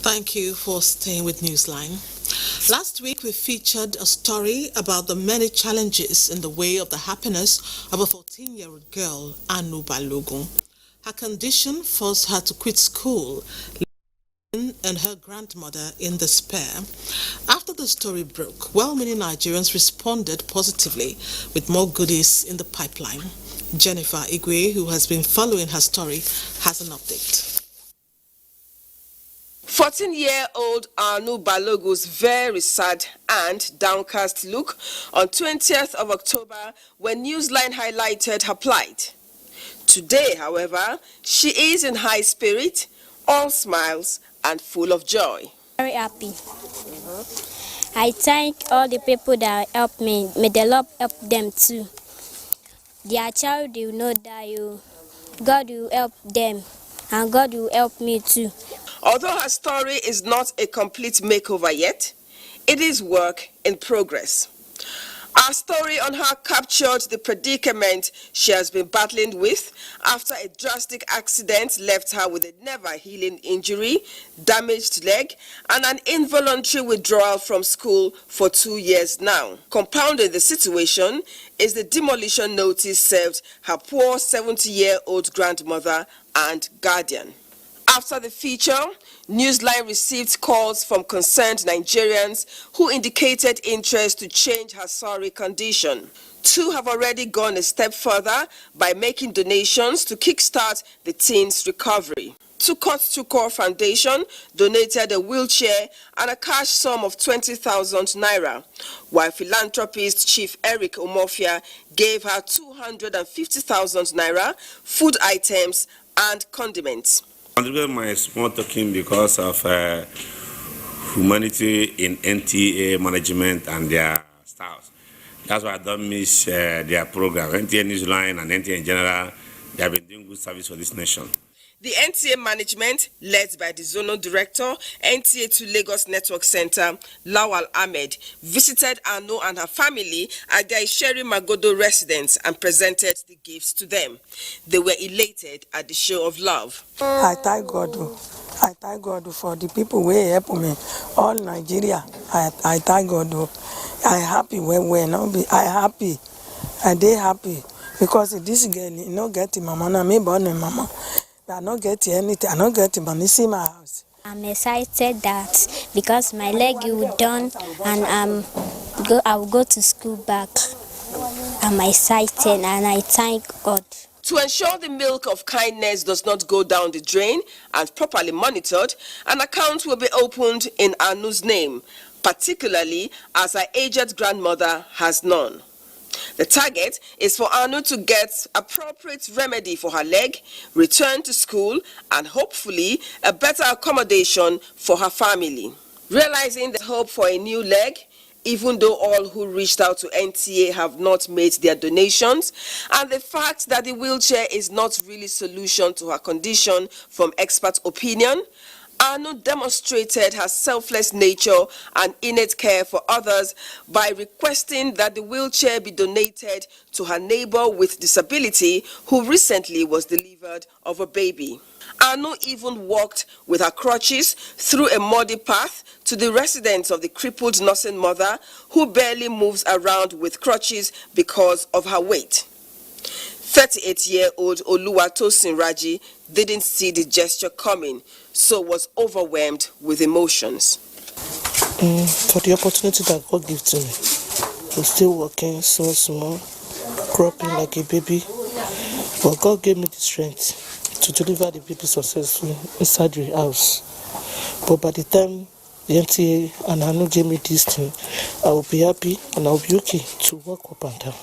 Thank you for staying with Newsline. Last week, we featured a story about the many challenges in the way of the happiness of a 14-year-old girl, Anu Balogun. Her condition forced her to quit school, and her grandmother in despair. After the story broke, well-meaning Nigerians responded positively with more goodies in the pipeline. Jennifer Igwe, who has been following her story, has an update. 14-year-old Anu Balogun's very sad and downcast look on 20th of October when Newsline highlighted her plight. Today, however, she is in high spirit, all smiles and full of joy. Very happy. I thank all the people that helped me. May the Lord help them too. Their child will not die. God will help them and God will help me too. Although her story is not a complete makeover yet, it is work in progress. Our story on her captured the predicament she has been battling with after a drastic accident left her with a never-healing injury, damaged leg, and an involuntary withdrawal from school for 2 years now. Compounding the situation is the demolition notice served her poor 70-year-old grandmother and guardian. After the feature, Newsline received calls from concerned Nigerians who indicated interest to change her sorry condition. 2 have already gone a step further by making donations to kickstart the teen's recovery. Tukot Foundation donated a wheelchair and a cash sum of 20,000 naira, while philanthropist Chief Eric Omofia gave her 250,000 naira, food items and condiments. I contribute my small token because of humanity in NTA management and their staff. That's why I don't miss their program. NTA NewsLine and NTA in general, they have been doing good service for this nation. The NTA management, led by the Zonal Director, NTA to Lagos Network Center, Lawal Ahmed, visited Anu and her family at their Isheri Magodo residence and presented the gifts to them. They were elated at the show of love. I thank God. I thank God for the people who help me. All Nigeria, I thank God. I happy when I happy. And they happy because this girl, you know, get mama, na me born mama. I don't get anything. I don't get money. See my house. I'm excited that because my leg will done and I will go to school back. I'm excited and I thank God. To ensure the milk of kindness does not go down the drain and properly monitored, an account will be opened in Anu's name, particularly as her aged grandmother has none. The target is for Anu to get appropriate remedy for her leg, return to school, and hopefully a better accommodation for her family. Realizing the hope for a new leg, even though all who reached out to NTA have not made their donations, and the fact that the wheelchair is not really a solution to her condition from expert opinion, Anu demonstrated her selfless nature and innate care for others by requesting that the wheelchair be donated to her neighbor with disability who recently was delivered of a baby. Anu even walked with her crutches through a muddy path to the residence of the crippled nursing mother who barely moves around with crutches because of her weight. 38-year-old Oluwatosin Raji didn't see the gesture coming, so was overwhelmed with emotions. For the opportunity that God gave to me, I'm still working small, cropping like a baby, but God gave me the strength to deliver the baby successfully inside the house. But by the time the NTA and Anu gave me this thing, I will be happy and I will be okay to walk up and down.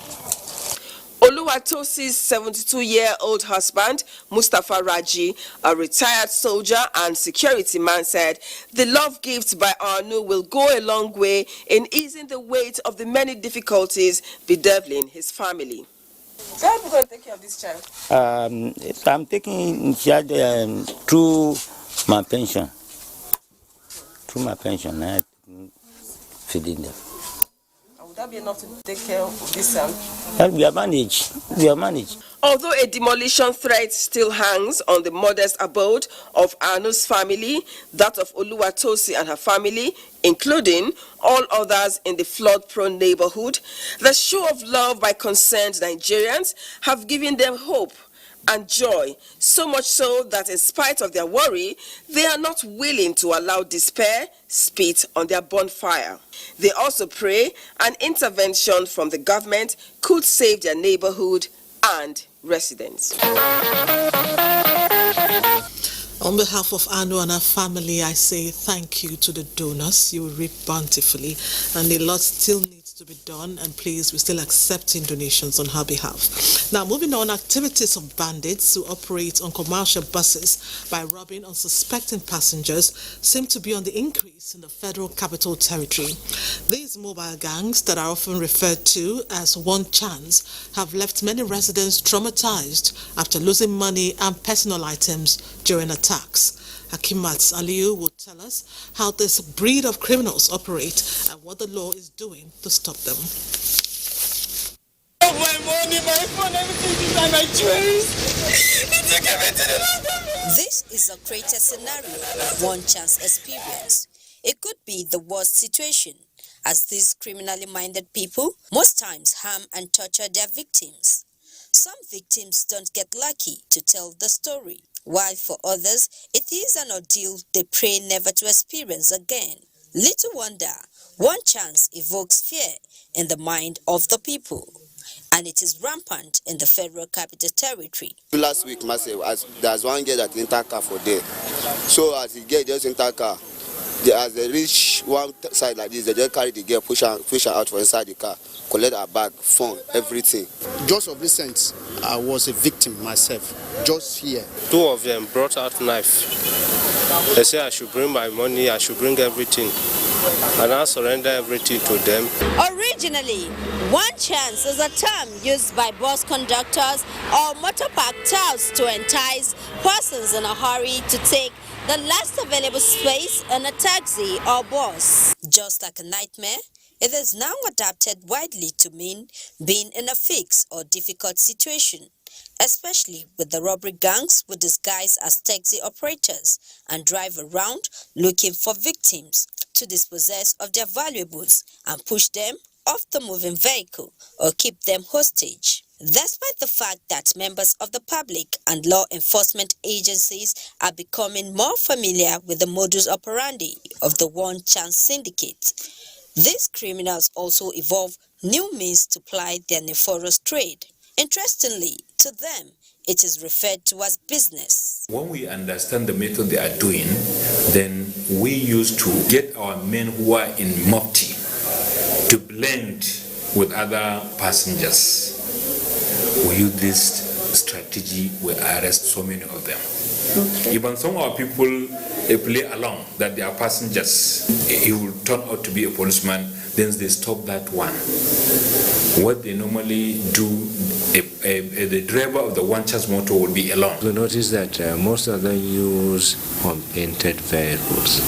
Oluwatosi's 72-year-old husband, Mustafa Raji, a retired soldier and security man, said the love gift by Anu will go a long way in easing the weight of the many difficulties bedeviling his family. So how are you going to take care of this child? I'm taking charge through my pension. I'm feeding them. that be enough to take care of this? We are managed. We are managed. Although a demolition threat still hangs on the modest abode of Anu's family, that of Oluwatosi and her family, including all others in the flood-prone neighborhood, the show of love by concerned Nigerians have given them hope and joy, so much so that in spite of their worry, they are not willing to allow despair spit on their bonfire. They also pray an intervention from the government could save their neighborhood and residents. On behalf of Anu and her family, I say thank you to the donors. You reap bountifully, and a lot still needs to be done, and please, we're still accepting donations on her behalf. Now, moving on, activities of bandits who operate on commercial buses by robbing unsuspecting passengers seem to be on the increase in the Federal Capital Territory. These mobile gangs that are often referred to as One Chance have left many residents traumatized after losing money and personal items during attacks. Hakimat Aliyu will tell us how this breed of criminals operate and what the law is doing to stop them. My money, my phone, everything is my jewels. This is a created scenario of One Chance experience. It could be the worst situation, as these criminally minded people most times harm and torture their victims. Some victims don't get lucky to tell the story, while for others, it is an ordeal they pray never to experience again. Little wonder, One Chance evokes fear in the mind of the people, and it is rampant in the Federal Capital Territory. Last week, there's one girl that entered car for there. So as the girl just entered car, as they reach one side like this, they just carry the girl, push her out from inside the car, collect her bag, phone, everything. Just of recent, I was a victim myself, just here. Two of them brought out knife. They say I should bring my money, I should bring everything. And I surrender everything to them. Originally, One Chance is a term used by bus conductors or motor park touts to entice persons in a hurry to take the last available space in a taxi or bus. Just like a nightmare, it is now adapted widely to mean being in a fixed or difficult situation, especially with the robbery gangs who disguise as taxi operators and drive around looking for victims to dispossess of their valuables and push them off the moving vehicle or keep them hostage. Despite the fact that members of the public and law enforcement agencies are becoming more familiar with the modus operandi of the One Chance syndicate, these criminals also evolve new means to ply their nefarious trade. Interestingly, to them, it is referred to as business. When we understand the method they are doing, then we used to get our men who are in mufti to blend with other passengers. We use this strategy, we arrest so many of them. Okay. Even some of our people, they play along that they are passengers. He will turn out to be a policeman, then they stop that one. What they normally do, the driver of the One Chance motor will be alone. We notice that most of them use unpainted vehicles.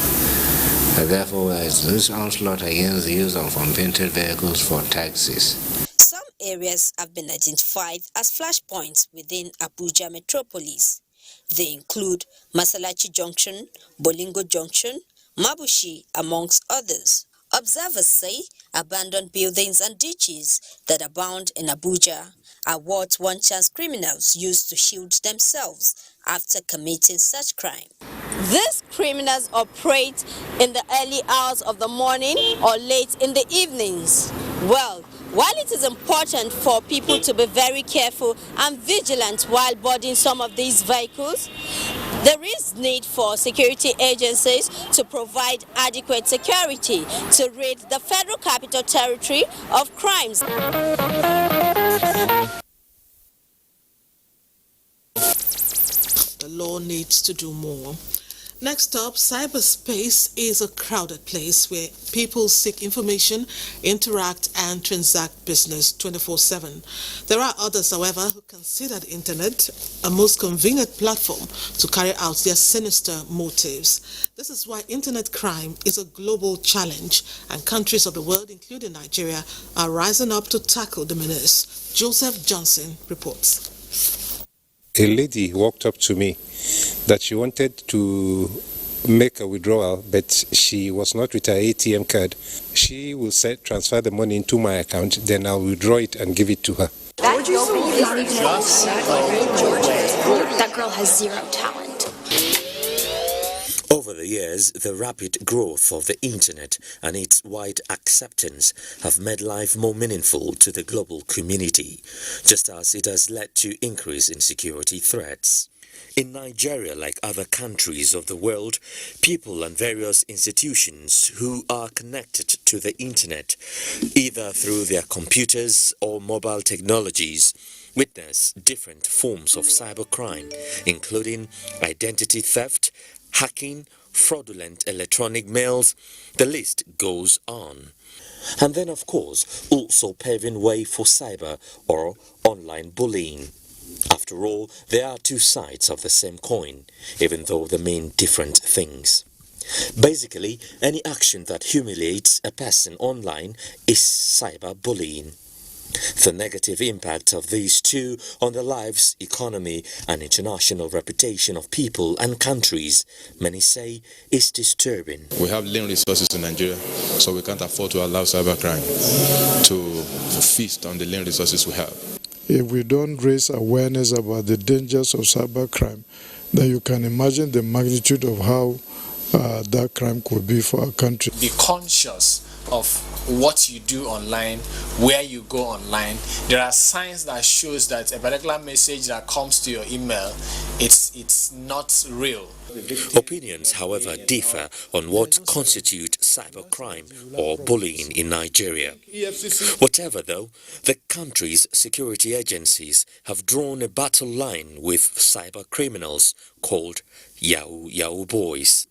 Therefore, this onslaught against the use of unpainted vehicles for taxis. Some areas have been identified as flashpoints within Abuja metropolis. They include Masalachi Junction, Bolingo Junction, Mabushi, amongst others. Observers say abandoned buildings and ditches that abound in Abuja are what One Chance criminals use to shield themselves after committing such crime. These criminals operate in the early hours of the morning or late in the evenings. Well, while it is important for people to be very careful and vigilant while boarding some of these vehicles, there is need for security agencies to provide adequate security to rid the Federal Capital Territory of crimes. The law needs to do more. Next up, cyberspace is a crowded place where people seek information, interact, and transact business 24/7. There are others, however, who consider the internet a most convenient platform to carry out their sinister motives. This is why internet crime is a global challenge, and countries of the world, including Nigeria, are rising up to tackle the menace. Joseph Johnson reports. A lady walked up to me that she wanted to make a withdrawal, but she was not with her ATM card. She will transfer the money into my account, then I'll withdraw it and give it to her. That girl has zero talent. Over the years, the rapid growth of the internet and its wide acceptance have made life more meaningful to the global community, just as it has led to increase in security threats. In Nigeria, like other countries of the world, people and various institutions who are connected to the internet, either through their computers or mobile technologies, witness different forms of cybercrime, including identity theft, hacking, fraudulent electronic mails, the list goes on. And then, of course, also paving way for cyber or online bullying. After all, there are two sides of the same coin, even though they mean different things. Basically, any action that humiliates a person online is cyberbullying. The negative impact of these two on the lives, economy, and international reputation of people and countries, many say, is disturbing. We have limited resources in Nigeria, so we can't afford to allow cybercrime to feast on the limited resources we have. If we don't raise awareness about the dangers of cybercrime, then you can imagine the magnitude of how that crime could be for our country. Be conscious of what you do online, where you go online. There are signs that shows that a particular message that comes to your email, it's not real. Opinions, however, differ on what constitutes cybercrime or bullying in Nigeria. Whatever though, the country's security agencies have drawn a battle line with cyber criminals called Yahoo Boys.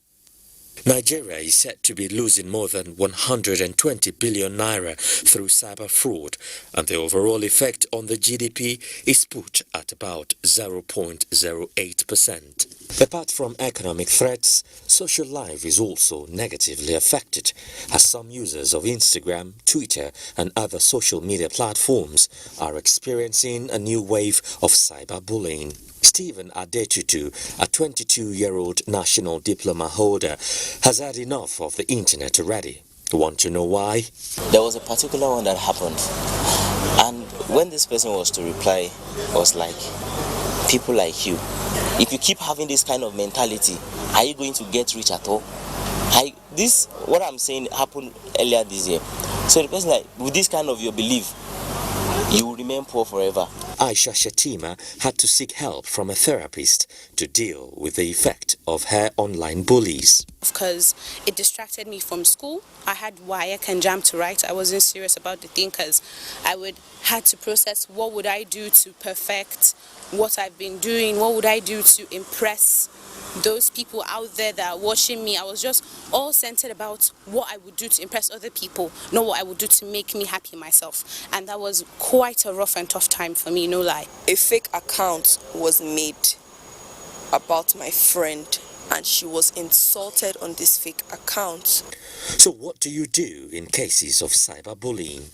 Nigeria is said to be losing more than 120 billion naira through cyber fraud, and the overall effect on the GDP is put at about 0.08%. Apart from economic threats, social life is also negatively affected, as some users of Instagram, Twitter, and other social media platforms are experiencing a new wave of cyberbullying. Stephen Adetutu, a 22-year-old national diploma holder, has had enough of the internet already. Want to know why? There was a particular one that happened, and when this person was to reply, I was like, people like you, if you keep having this kind of mentality, are you going to get rich at all? What I'm saying happened earlier this year. So the person like, with this kind of your belief, you will remain poor forever. Aisha Shatima had to seek help from a therapist to deal with the effect of her online bullies. Because it distracted me from school. I had WAEC and JAM to write. I wasn't serious about the thing because I had to process what would I do to perfect what I've been doing, what would I do to impress those people out there that are watching me. I was just all centered about what I would do to impress other people, not what I would do to make me happy myself. And that was quite a rough and tough time for me, no lie. A fake account was made about my friend, and she was insulted on this fake account. So what do you do in cases of cyberbullying?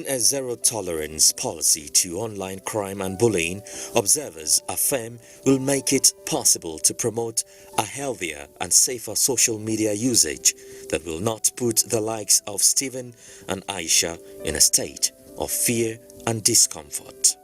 A zero-tolerance policy to online crime and bullying, observers affirm, will make it possible to promote a healthier and safer social media usage. that will not put the likes of Stephen and Aisha in a state of fear and discomfort.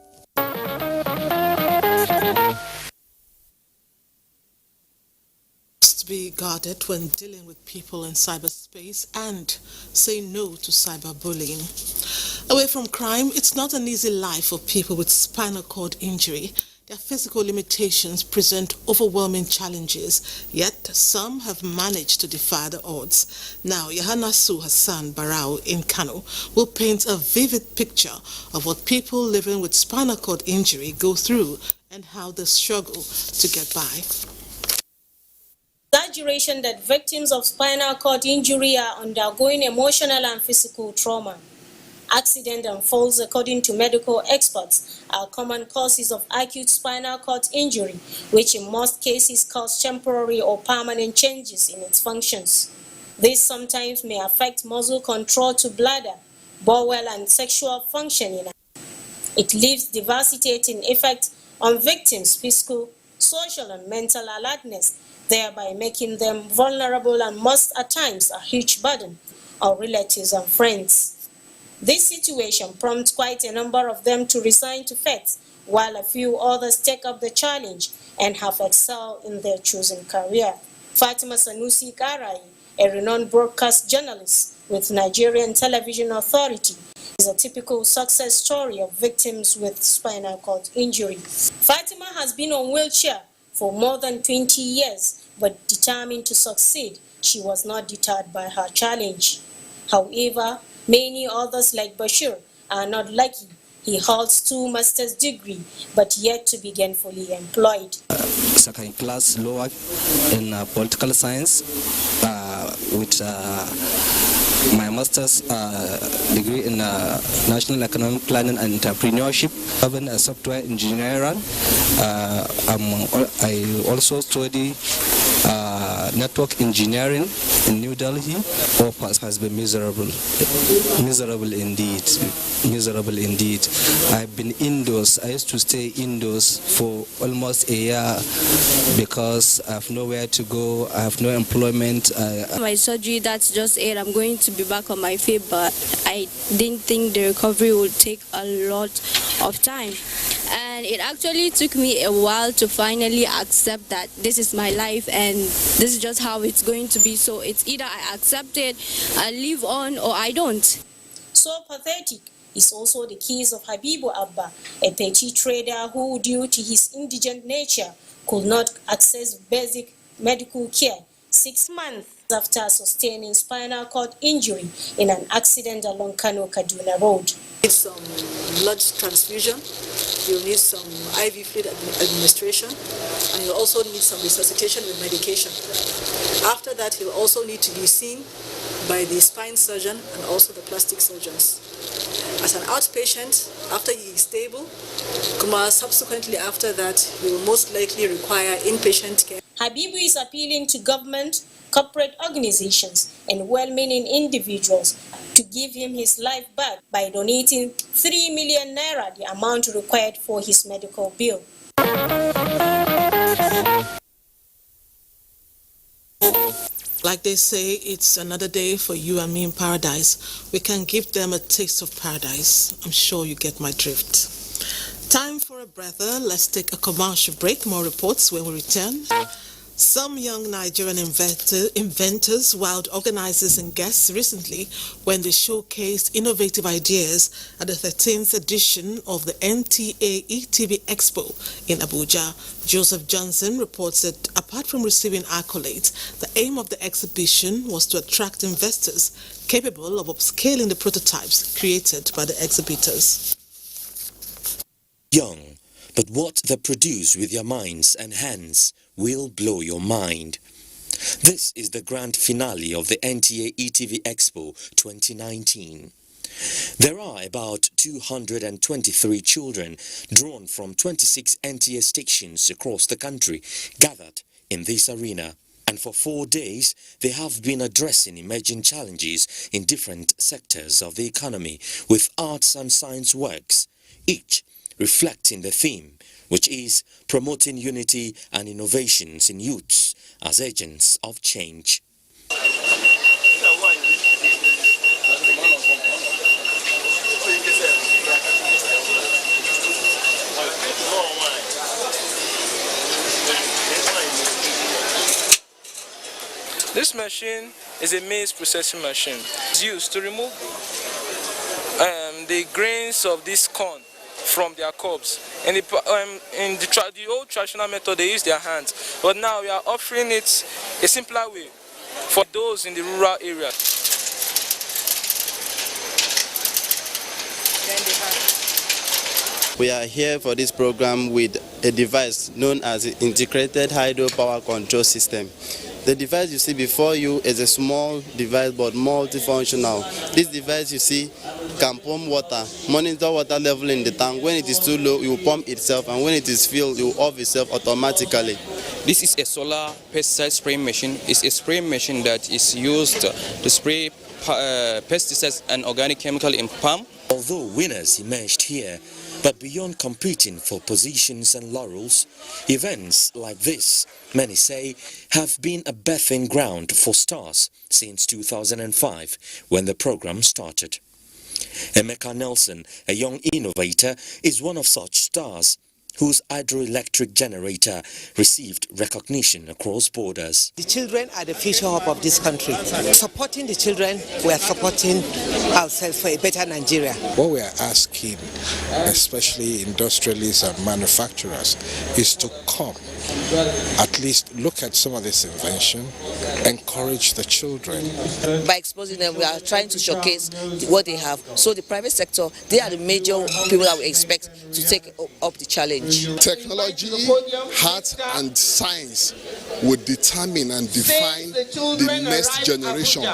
To be guarded when dealing with people in cyberspace and say no to cyberbullying. Away from crime, it's not an easy life for people with spinal cord injury. Their physical limitations present overwhelming challenges, yet some have managed to defy the odds. Now, Yahanasu Hassan Barao in Kano will paint a vivid picture of what people living with spinal cord injury go through and how they struggle to get by. Exaggeration that victims of spinal cord injury are undergoing emotional and physical trauma. Accident and falls, according to medical experts, are common causes of acute spinal cord injury, which in most cases cause temporary or permanent changes in its functions. This sometimes may affect muscle control to bladder, bowel, and sexual functioning. It leaves devastating effects on victims' physical, social, and mental alertness, thereby making them vulnerable and must at times a huge burden on relatives and friends. This situation prompts quite a number of them to resign to fate, while a few others take up the challenge and have excelled in their chosen career. Fatima Sanusi Karai, a renowned broadcast journalist with Nigerian Television Authority, is a typical success story of victims with spinal cord injury. Fatima has been on wheelchair for more than 20 years, but determined to succeed, she was not deterred by her challenge. However, many others like Bashir are not lucky. He holds 2 master's degrees, but yet to be gainfully employed. Second class lower in political science with my master's degree in national economic planning and entrepreneurship, having a software engineering. I also study network engineering in New Delhi. All has been miserable indeed. I've been indoors. I used to stay indoors for almost a year because I have nowhere to go. I have no employment. My surgery, that's just it. I'm going to be back on my feet, but I didn't think the recovery would take a lot of time. And it actually took me a while to finally accept that this is my life and this is just how it's going to be. So it's either I accept it, I live on, or I don't. So pathetic is also the case of Habibu Abba, a petty trader who, due to his indigent nature, could not access basic medical care 6 months after sustaining spinal cord injury in an accident along Kano-Kaduna Road. Need some blood transfusion, you'll need some IV fluid administration, and you'll also need some resuscitation with medication. After that, you'll also need to be seen by the spine surgeon and also the plastic surgeons. As an outpatient, after he is stable, subsequently after that, he will most likely require inpatient care. Habibu is appealing to government, corporate organizations, and well-meaning individuals to give him his life back by donating 3 million naira, the amount required for his medical bill. Like they say, it's another day for you and me in paradise. We can give them a taste of paradise. I'm sure you get my drift. Time for a breather. Let's take a commercial break. More reports when we return. Some young Nigerian inventors wowed organizers and guests recently when they showcased innovative ideas at the 13th edition of the NTA Expo in Abuja. Joseph Johnson reports that apart from receiving accolades, the aim of the exhibition was to attract investors capable of upscaling the prototypes created by the exhibitors. Young, but what they produce with their minds and hands will blow your mind. This is the grand finale of the NTA Expo 2019. There are about 223 children drawn from 26 NTA stations across the country gathered in this arena. And for 4 days, they have been addressing emerging challenges in different sectors of the economy with arts and science works, each reflecting the theme, which is promoting unity and innovations in youths as agents of change. This machine is a maize processing machine. It's used to remove the grains of this corn from their cobs. In the old traditional method, they use their hands, but now we are offering it a simpler way for those in the rural area. We are here for this program with a device known as the Integrated Hydropower Control System. The device you see before you is a small device but multifunctional. This device you see can pump water, monitor water level in the tank. When it is too low, it will pump itself, and when it is filled, it will off itself automatically. This is a solar pesticide spraying machine. It's a spraying machine that is used to spray pesticides and organic chemical in palm. Although winners emerged here, but beyond competing for positions and laurels, events like this, many say, have been a birthing ground for stars since 2005, when the program started. Emeka Nelson, a young innovator, is one of such stars whose hydroelectric generator received recognition across borders. The children are the future hope of this country. Supporting the children, we are supporting ourselves for a better Nigeria. What we are asking, especially industrialists and manufacturers, is to come, at least look at some of this invention, encourage the children. By exposing them, we are trying to showcase what they have. So the private sector, they are the major people that we expect to take up the challenge. Technology, art and science would determine and define the next generation.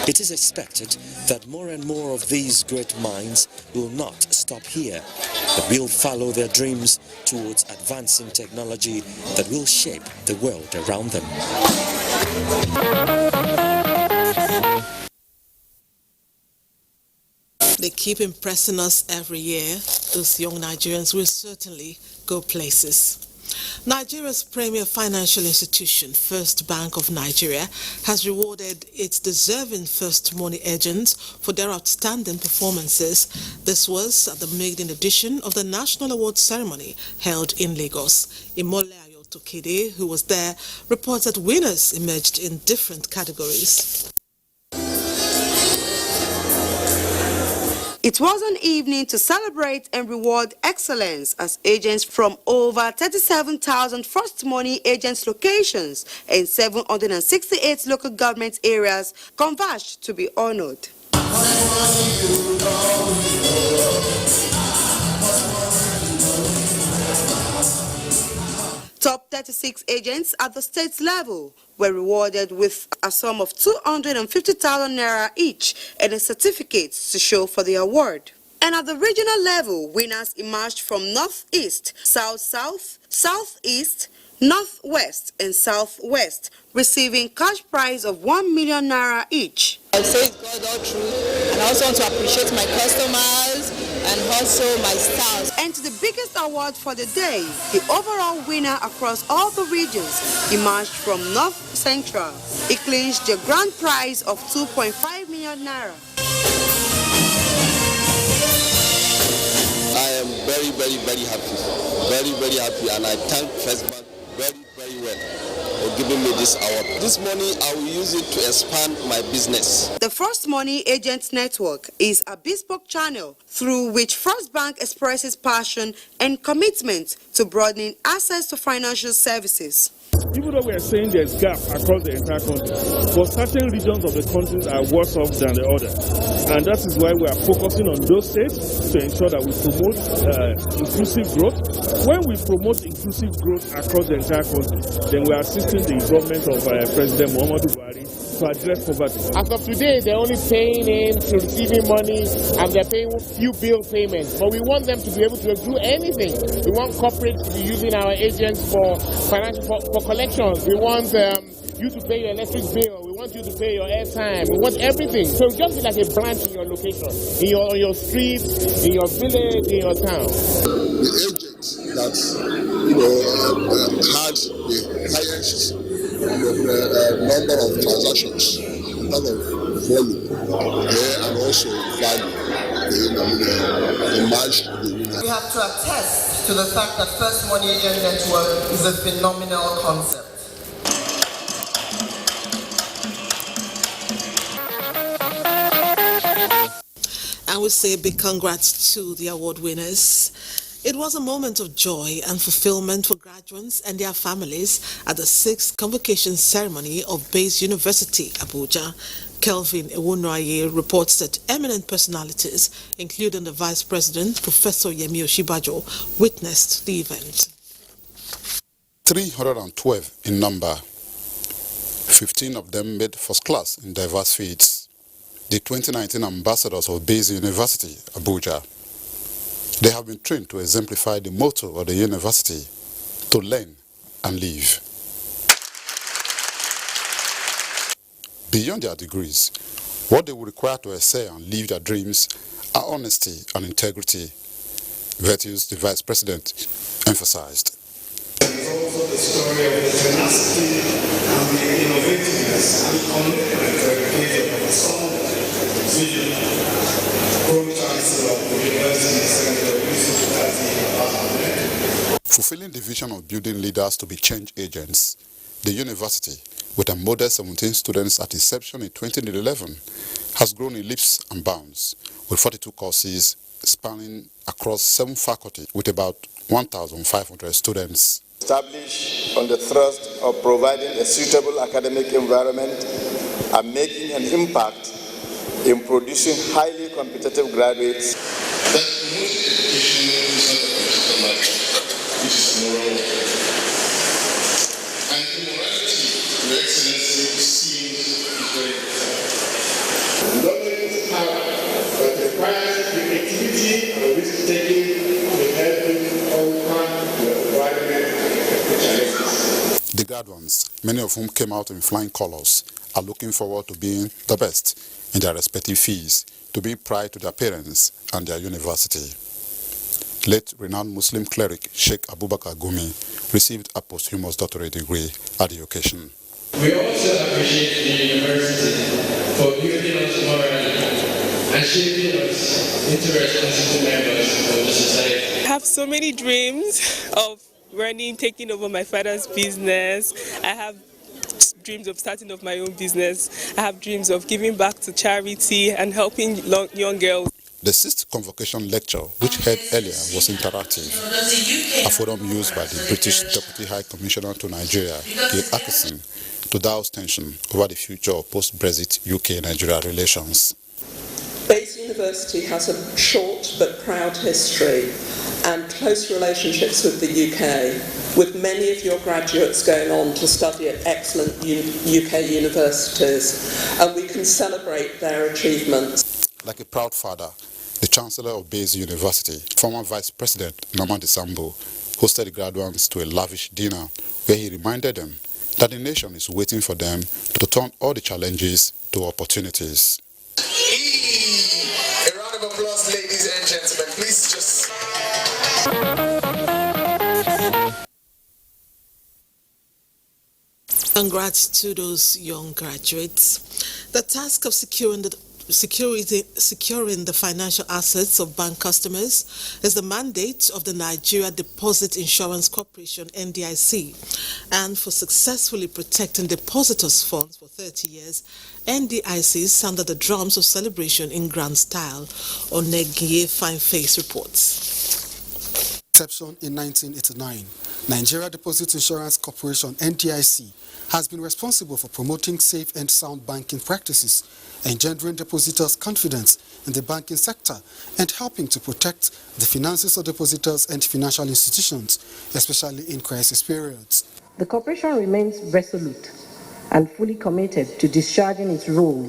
It is expected that more and more of these great minds will not stop here, but will follow their dreams towards advancing technology that will shape the world around them. They keep impressing us every year. Those young Nigerians will certainly go places. Nigeria's premier financial institution, First Bank of Nigeria, has rewarded its deserving first money agents for their outstanding performances. This was at the maiden edition of the National Awards ceremony held in Lagos. Imole Ayotokede, who was there, reports that winners emerged in different categories. It was an evening to celebrate and reward excellence as agents from over 37,000 first money agents locations in 768 local government areas converged to be honored. Top 36 agents at the state level were rewarded with a sum of 250,000 naira each and a certificate to show for the award. And at the regional level, winners emerged from Northeast, South-South, Southeast, Northwest and Southwest, receiving cash prize of 1 million naira each. I say it's God all true, and I also want to appreciate my customers and also my staff. And to the biggest award for the day, the overall winner across all the regions emerged from North Central. He clinched the grand prize of 2.5 million naira. I am very happy. Very happy, and I thank First Bank very well for giving me this award. This money, I will use it to expand my business. The First Money Agents Network is a bespoke channel through which First Bank expresses passion and commitment to broadening access to financial services. Even though we are saying there's gap across the entire country, but certain regions of the country are worse off than the others. And that is why we are focusing on those states to ensure that we promote inclusive growth. When we promote inclusive growth across the entire country, then we are assisting the government of President Muhammadu Buhari to address poverty. As of today, they're only paying in to receiving money and they're paying few bill payments. But we want them to be able to do anything. We want corporates to be using our agents for financial for collections. We want you to pay your electric bill. We want you to pay your airtime. We want everything. So just be like a branch in your location, on your street, in your village, in your town. The agents that had the highest number of transactions in terms of volume and also value, We have to attest to the fact that First Money Agent Network is a phenomenal concept. And we say big congrats to the award winners. It was a moment of joy and fulfillment for graduates and their families at the 6th convocation ceremony of Bayes University, Abuja. Kelvin Ewunoaye reports that eminent personalities, including the Vice President, Professor Yemi Oshibajo, witnessed the event. 312 in number. 15 of them made first class in diverse fields. The 2019 ambassadors of Bayes University, Abuja. They have been trained to exemplify the motto of the university, to learn and live. Beyond their degrees, what they will require to excel and live their dreams are honesty and integrity, virtues the Vice President emphasized. It's also the story of the tenacity and the innovativeness and commitment dedicated of some vision, Pro-Chancellor of the University, Senator Yusuf Tati. Fulfilling the vision of building leaders to be change agents, the university, with a modest 17 students at inception in 2011, has grown in leaps and bounds, with 42 courses spanning across 7 faculties with about 1,500 students. Established on the thrust of providing a suitable academic environment and making an impact in producing highly competitive graduates. That promoting education is not a political matter, it is moral. And immorality, Your Excellency, seems very important. Knowledge is power, but requires creativity and risk-taking to help you overcome the environment challenges. The graduates, many of whom came out in flying colors, are looking forward to being the best in their respective fields, to be pride to their parents and their university. Late renowned Muslim cleric Sheikh Abubakar Gumi received a posthumous doctorate degree at the occasion. We also appreciate the university for building us morally and shaping us into responsible members of the society. I have so many dreams of running, taking over my father's business. I have dreams of starting off my own business. I have dreams of giving back to charity and helping young girls. The 6th convocation lecture, which held earlier, was interactive, a forum used by the British Deputy High Commissioner to Nigeria, Gil Atkinson, to douse tension over the future of post-Brexit UK-Nigeria relations. Bayes University has a short but proud history and close relationships with the UK, with many of your graduates going on to study at excellent UK universities, and we can celebrate their achievements. Like a proud father, the Chancellor of Bayes University, former Vice President Norman Desambo, hosted the graduates to a lavish dinner where he reminded them that the nation is waiting for them to turn all the challenges to opportunities. A round of applause, ladies and gentlemen. Please just... Congrats to those young graduates. The task of securing the financial assets of bank customers is the mandate of the Nigeria Deposit Insurance Corporation, NDIC. And for successfully protecting depositors' funds for 30 years, NDIC sounded the drums of celebration in grand style. Onegie Fine Face reports. Inception in 1989, Nigeria Deposit Insurance Corporation, NDIC, has been responsible for promoting safe and sound banking practices, engendering depositors' confidence in the banking sector, and helping to protect the finances of depositors and financial institutions, especially in crisis periods. The corporation remains resolute and fully committed to discharging its role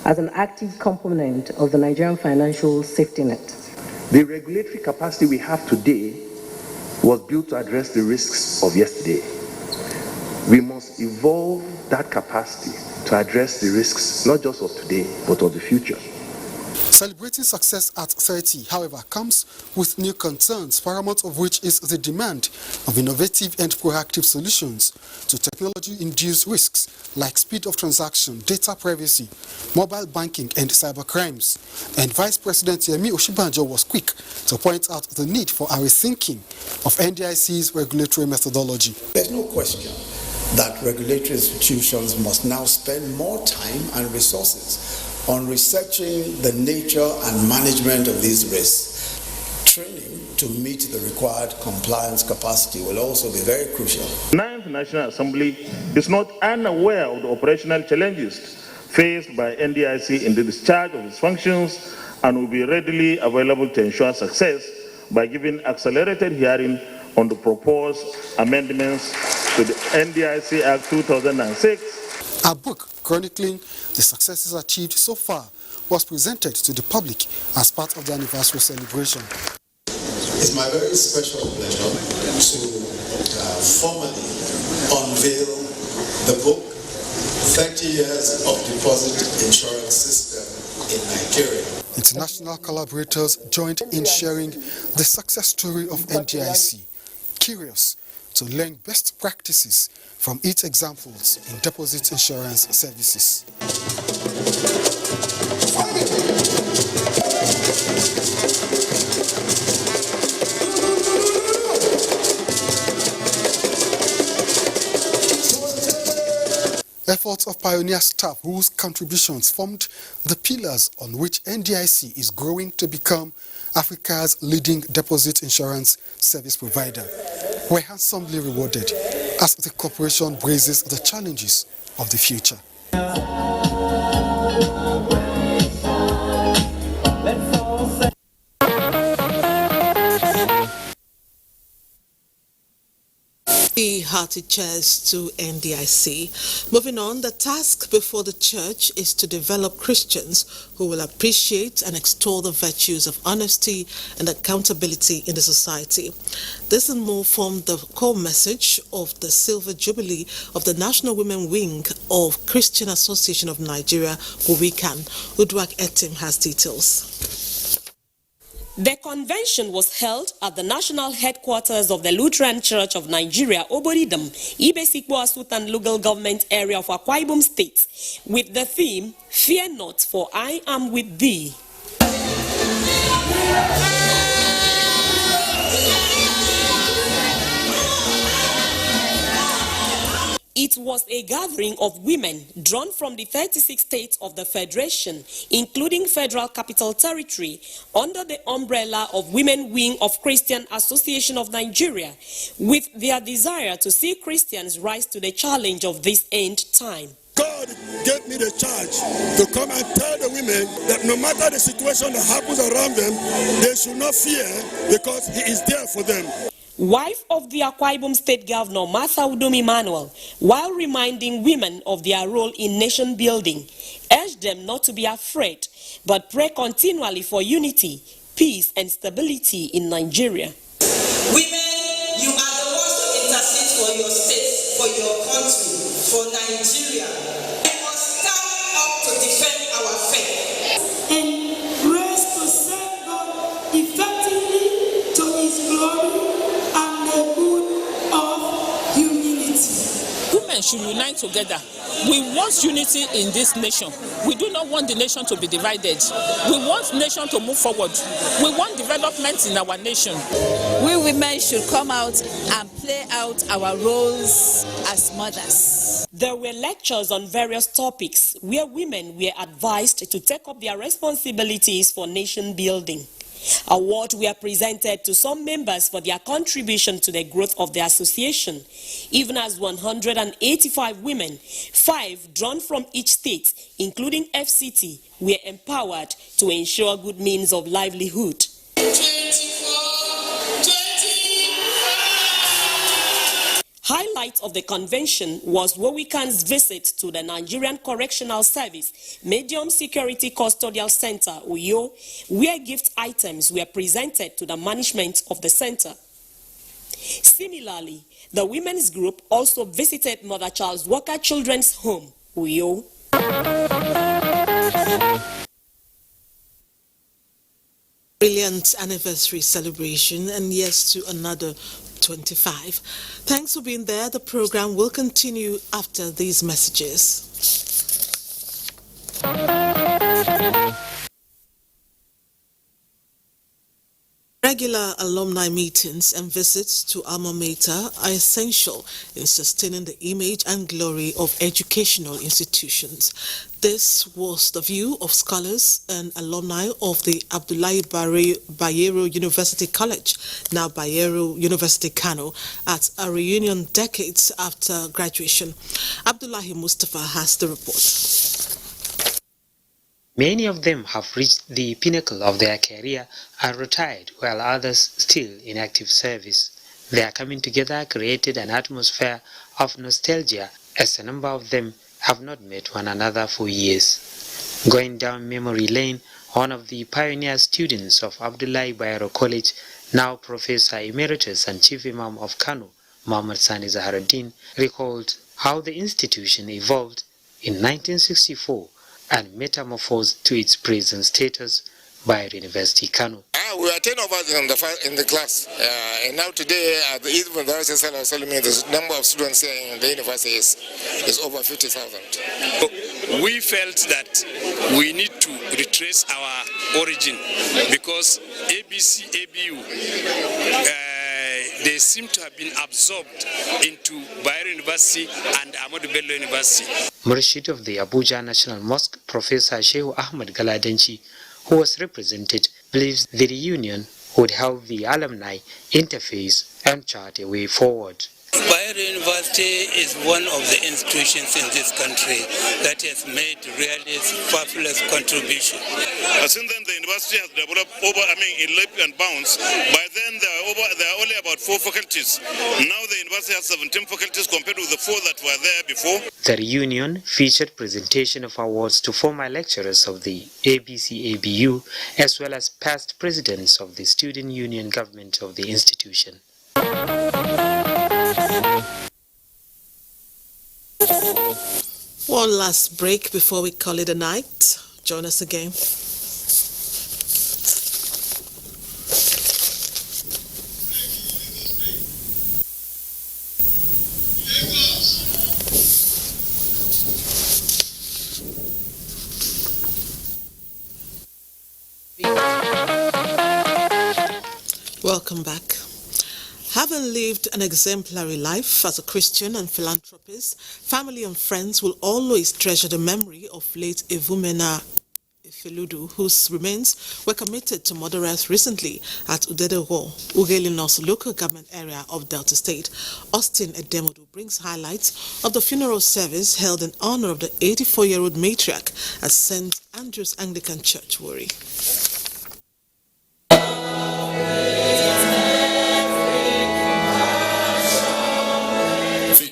as an active component of the Nigerian financial safety net. The regulatory capacity we have today was built to address the risks of yesterday. We must evolve that capacity to address the risks, not just of today, but of the future. Celebrating success at 30, however, comes with new concerns, paramount of which is the demand of innovative and proactive solutions to technology-induced risks like speed of transaction, data privacy, mobile banking, and cybercrimes. And Vice President Yemi Osinbajo was quick to point out the need for a rethinking of NDIC's regulatory methodology. There's no question that regulatory institutions must now spend more time and resources on researching the nature and management of these risks. Training to meet the required compliance capacity will also be very crucial. The 9th National Assembly is not unaware of the operational challenges faced by NDIC in the discharge of its functions and will be readily available to ensure success by giving accelerated hearing on the proposed amendments to the NDIC Act 2006. A book chronicling the successes achieved so far was presented to the public as part of the anniversary celebration. It's my very special pleasure to formally unveil the book, 30 Years of Deposit Insurance System in Nigeria. International collaborators joined in sharing the success story of NDIC, curious to learn best practices from its examples in deposit insurance services. Efforts of pioneer staff whose contributions formed the pillars on which NDIC is growing to become Africa's leading deposit insurance service provider were handsomely rewarded as the corporation braces the challenges of the future. Hearty cheers to NDIC. Moving on, the task before the church is to develop Christians who will appreciate and extol the virtues of honesty and accountability in the society. This and more formed the core message of the Silver Jubilee of the National Women Wing of Christian Association of Nigeria, WUWICAN. Udwak Etim has details. The convention was held at the national headquarters of the Lutheran Church of Nigeria, Oboridam, Ibesikbo Sultan Local Government Area of Akwa Ibom State, with the theme, Fear Not, for I Am With Thee. It was a gathering of women drawn from the 36 states of the Federation, including Federal Capital Territory, under the umbrella of Women Wing of Christian Association of Nigeria, with their desire to see Christians rise to the challenge of this end time. God gave me the charge to come and tell the women that no matter the situation that happens around them, they should not fear because He is there for them. Wife of the Akwa Ibom State Governor Martha Udom Emmanuel, while reminding women of their role in nation building, urged them not to be afraid, but pray continually for unity, peace, and stability in Nigeria. Women, you are the ones to intercede for your state, for your country, for Nigeria. We must stand up to defend our faith. And raise to serve God effectively to His glory. Women should unite together. We want unity in this nation. We do not want the nation to be divided. We want the nation to move forward. We want development in our nation. We women should come out and play out our roles as mothers. There were lectures on various topics where women were advised to take up their responsibilities for nation building. Awards were presented to some members for their contribution to the growth of the association, even as 185 women, 5 drawn from each state, including FCT, were empowered to ensure good means of livelihood. 24. Highlight of the convention was WUWICAN's visit to the Nigerian Correctional Service Medium Security Custodial Center, UYO, where gift items were presented to the management of the center. Similarly, the women's group also visited Mother Charles Walker Children's Home, UYO, Brilliant anniversary celebration, and yes to another 25. Thanks for being there. The program will continue after these messages. Regular alumni meetings and visits to alma mater are essential in sustaining the image and glory of educational institutions. This was the view of scholars and alumni of the Abdullahi Bayero University College, now Bayero University Kano, at a reunion decades after graduation. Abdullahi Mustafa has the report. Many of them have reached the pinnacle of their career and retired, while others still in active service. Their coming together created an atmosphere of nostalgia, as a number of them have not met one another for years. Going down memory lane, one of the pioneer students of Abdullahi Bayero College, now Professor Emeritus and Chief Imam of Kano, Muhammad Sani Zaharuddin, recalled how the institution evolved in 1964 and metamorphosed to its present status by University Kano. We were 10 of us in the class, and now today at the Eid the number of students here in the university is over 50,000. We felt that we need to retrace our origin because ABC, ABU, they seem to have been absorbed into Bayero University and Ahmadu Bello University. Murshid of the Abuja National Mosque, Professor Shehu Ahmad Galadanchi, who was represented, believes the reunion would help the alumni interface and chart a way forward. Bayero University is one of the institutions in this country that has made really fabulous contribution. Since then, the university has developed in leap and bounds. By then, there are only about 4 faculties. Now the university has 17 faculties compared with the 4 that were there before. The reunion featured presentation of awards to former lecturers of the ABC-ABU, as well as past presidents of the student union government of the institution. One last break before we call it a night. Join us again. Welcome back. Having lived an exemplary life as a Christian and philanthropist, family and friends will always treasure the memory of late Evumena Feludu, whose remains were committed to Mother Earth recently at Udedewo, Ugeli North local government area of Delta State. Austin Edemodu brings highlights of the funeral service held in honor of the 84-year-old matriarch at St. Andrew's Anglican Church, Warri.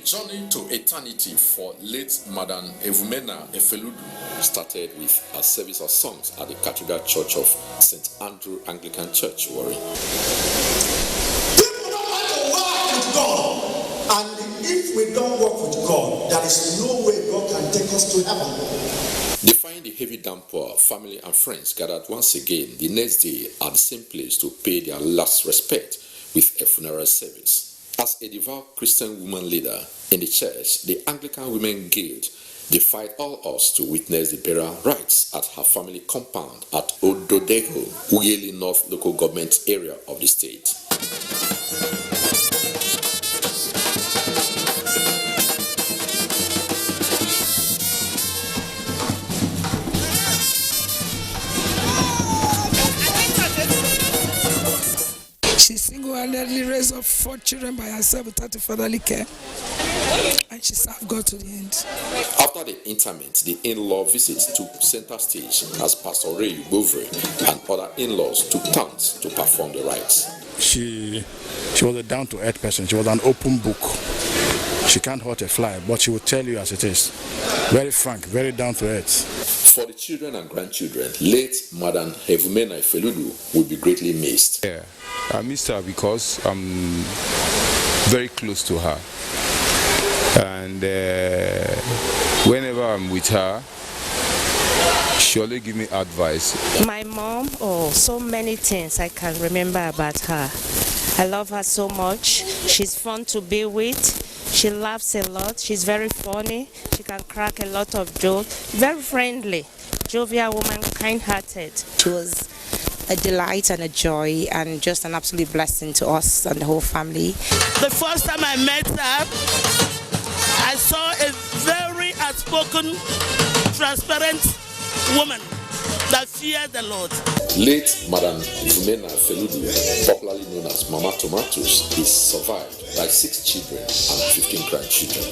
Journey to eternity for late Madam Evumena Feludu started with a service of songs at the Cathedral Church of St. Andrew Anglican Church, Warri. People don't want to work with God, and if we don't work with God, there is no way God can take us to heaven. Defying the heavy downpour, family and friends gathered once again the next day at the same place to pay their last respect with a funeral service. As a devout Christian woman leader in the church, the Anglican Women Guild defied all odds to witness the burial rites at her family compound at Ododeho, Ugeli North local government area of the state. She single-handedly raised up 4 children by herself without a fatherly care, and she served God to the end. After the interment, the in-law visit took center stage as Pastor Ray Bovre and other in-laws took turns to perform the rites. She was a down-to-earth person. She was an open book. She can't hurt a fly, but she will tell you as it is. Very frank, very down-to-earth. For the children and grandchildren, late Madam Evumena Feludu will be greatly missed. Yeah, I missed her because I'm very close to her. And Whenever I'm with her, she always give me advice. My mom, so many things I can remember about her. I love her so much. She's fun to be with. She laughs a lot. She's very funny. She can crack a lot of jokes. Very friendly, jovial woman, kind-hearted. She was a delight and a joy and just an absolute blessing to us and the whole family. The first time I met her, I saw a very outspoken, transparent woman that feared the Lord. Late Madam Ivumena Feludu, popularly known as Mama Tomatoes, is survived by 6 children and 15 grandchildren.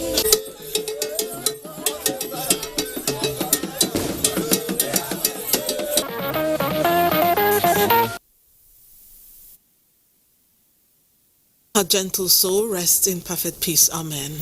Her gentle soul rests in perfect peace. Amen.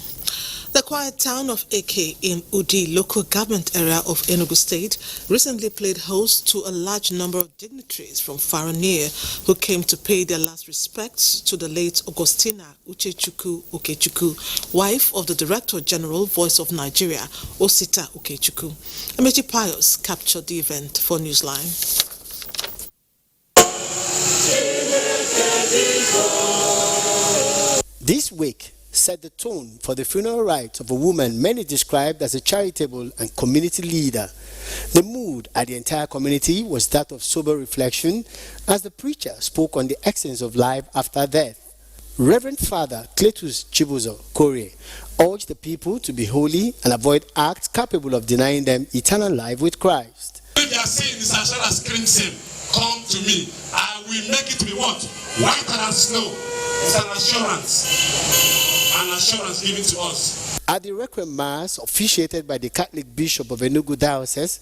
The quiet town of Eke in Udi, local government area of Enugu State, recently played host to a large number of dignitaries from far and near who came to pay their last respects to the late Augustina Uchechukwu Okechukwu, wife of the Director General, Voice of Nigeria, Osita Okechukwu. Amechi Pius captured the event for Newsline. This week set the tone for the funeral rites of a woman many described as a charitable and community leader. The mood at the entire community was that of sober reflection as the preacher spoke on the essence of life after death. Reverend Father Cletus Chibuzo Kore urged the people to be holy and avoid acts capable of denying them eternal life with Christ. If they are saying this as well as crimson, come to me. I will make it to be what? Whiter than snow. It's an assurance given to us. At the Requiem Mass officiated by the Catholic Bishop of Enugu Diocese,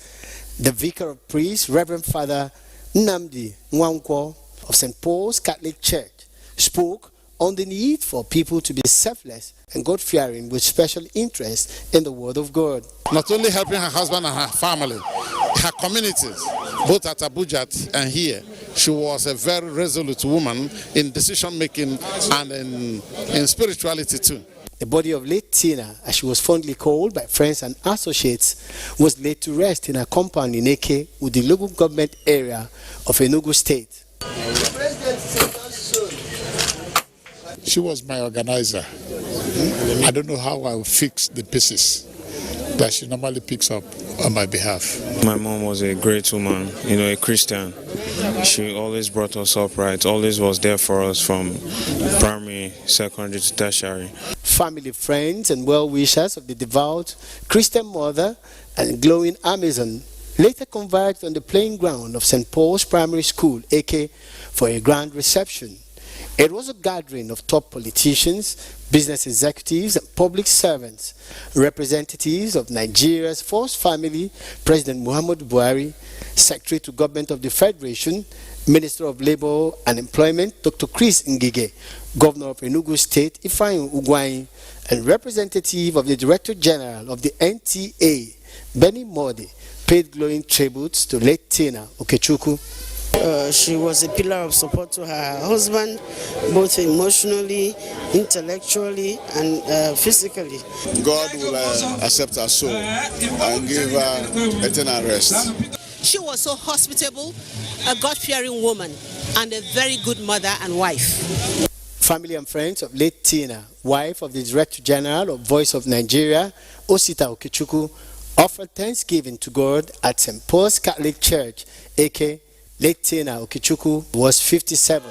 the Vicar of Priests, Reverend Father Nnamdi Nwankwo of St. Paul's Catholic Church, spoke on the need for people to be selfless and God-fearing with special interest in the Word of God. Not only helping her husband and her family, her communities, both at Abuja and here. She was a very resolute woman in decision-making and in spirituality too. The body of late Tina, as she was fondly called by friends and associates, was laid to rest in her compound in Eke with the local government area of Enugu State. She was my organizer. I don't know how I will fix the pieces that she normally picks up on my behalf. My mom was a great woman, a Christian. She always brought us up right, always was there for us from primary, secondary to tertiary. Family, friends and well-wishers of the devout Christian mother and glowing Amazon later converged on the playing ground of St. Paul's Primary School, Eke, for a grand reception. It was a gathering of top politicians, business executives and public servants, representatives of Nigeria's first family, President Muhammadu Buhari, Secretary to Government of the Federation, Minister of Labour and Employment, Dr. Chris Ngige, Governor of Enugu State, Ifeanyi Ugwuanyi, and representative of the Director General of the NTA, Benny Modi, paid glowing tributes to late Tina Okechukwu. She was a pillar of support to her husband, both emotionally, intellectually, and physically. God will accept her soul and give her eternal rest. She was so hospitable, a God-fearing woman, and a very good mother and wife. Family and friends of late Tina, wife of the Director General of Voice of Nigeria, Osita Okechukwu, offered thanksgiving to God at St. Paul's Catholic Church, Eke. Late Tina Okechukwu was 57.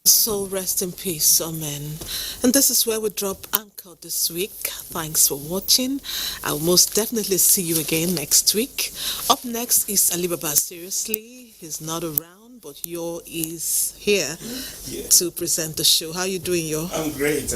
So rest in peace, amen. And this is where we drop anchor this week. Thanks for watching. I'll most definitely see you again next week. Up next is Alibaba. Seriously, he's not around, but Yo is here to present the show. How are you doing, Yo? I'm great.